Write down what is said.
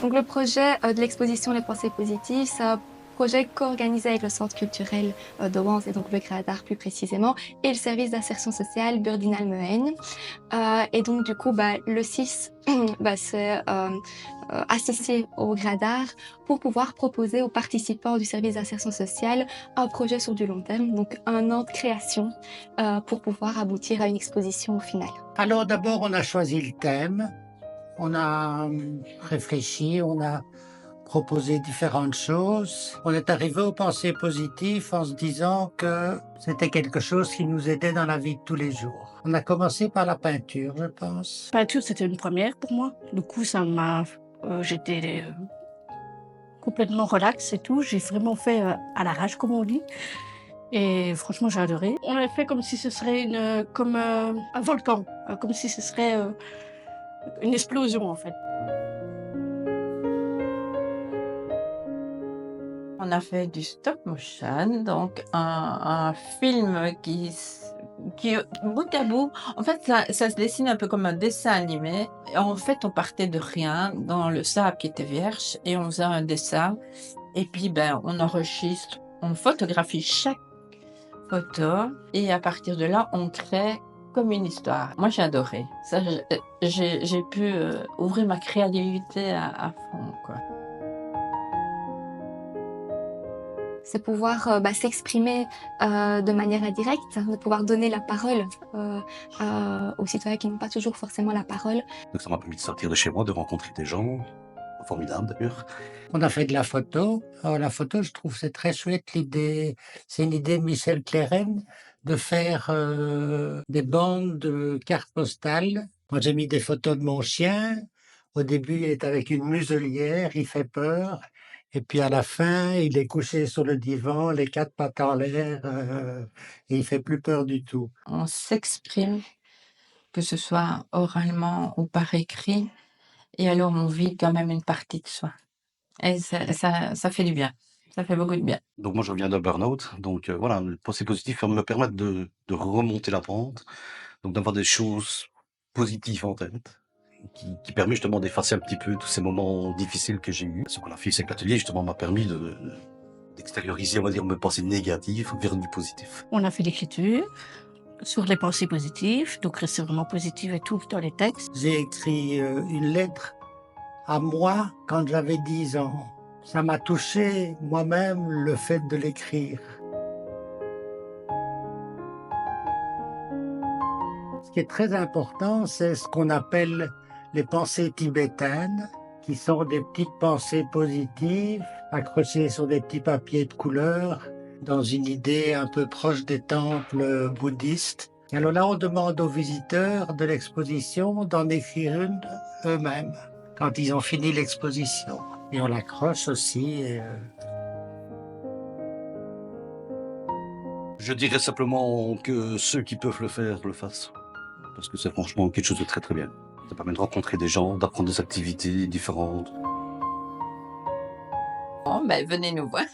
Donc le projet de l'exposition Les Pensées Positives, c'est un projet co-organisé avec le Centre culturel de Wans et donc le Grad d'Art plus précisément, et le service d'insertion sociale Burdinal Mehen. Et donc du coup, le CIS c'est associé au Grad d'Art pour pouvoir proposer aux participants du service d'insertion sociale un projet sur du long terme, donc 1 an de création pour pouvoir aboutir à une exposition au final. Alors d'abord, on a choisi le thème, on a réfléchi, on a proposé différentes choses. On est arrivé aux pensées positives en se disant que c'était quelque chose qui nous aidait dans la vie de tous les jours. On a commencé par la peinture, je pense. Peinture, c'était une première pour moi. Du coup, j'étais complètement relax et tout. J'ai vraiment fait à l'arrache, comme on dit. Et franchement, j'ai adoré. On l'a fait comme si ce serait comme un volcan, comme si ce serait une explosion en fait. On a fait du stop motion, donc un film qui bout à bout, en fait, ça se dessine un peu comme un dessin animé. Et en fait, on partait de rien dans le sable qui était vierge et on faisait un dessin. Et puis, on enregistre, on photographie chaque photo et à partir de là, on crée comme une histoire. Moi, j'ai adoré. Ça, j'ai pu ouvrir ma créativité à fond, quoi. C'est pouvoir s'exprimer de manière indirecte, de pouvoir donner la parole aux citoyens qui n'ont pas toujours forcément la parole. Donc ça m'a permis de sortir de chez moi, de rencontrer des gens, formidables d'ailleurs. On a fait de la photo. Alors la photo, je trouve c'est très chouette l'idée. C'est une idée de Michel Clérène de faire des bandes de cartes postales. Moi, j'ai mis des photos de mon chien. Au début, il est avec une muselière, il fait peur. Et puis à la fin, il est couché sur le divan, les 4 pattes en l'air, et il fait plus peur du tout. On s'exprime, que ce soit oralement ou par écrit, et alors on vit quand même une partie de soi. Et ça fait du bien, ça fait beaucoup de bien. Donc moi je reviens d'un burn-out, donc voilà, le pensée positive me permettre de remonter la pente, donc d'avoir des choses positives en tête, qui permet justement d'effacer un petit peu tous ces moments difficiles que j'ai eus. Ce qu'on a fait, c'est que l'atelier justement m'a permis d'extérioriser, on va dire, mes pensées négatives vers du positif. On a fait l'écriture sur les pensées positives, donc rester vraiment positive et tout dans les textes. J'ai écrit une lettre à moi quand j'avais 10 ans. Ça m'a touché moi-même le fait de l'écrire. Ce qui est très important, c'est ce qu'on appelle les pensées tibétaines, qui sont des petites pensées positives accrochées sur des petits papiers de couleur, dans une idée un peu proche des temples bouddhistes. Et alors là, on demande aux visiteurs de l'exposition d'en écrire une eux-mêmes, quand ils ont fini l'exposition. Et on l'accroche aussi. Je dirais simplement que ceux qui peuvent le faire, le fassent. Parce que c'est franchement quelque chose de très très bien. Ça permet de rencontrer des gens, d'apprendre des activités différentes. Bon, venez nous voir.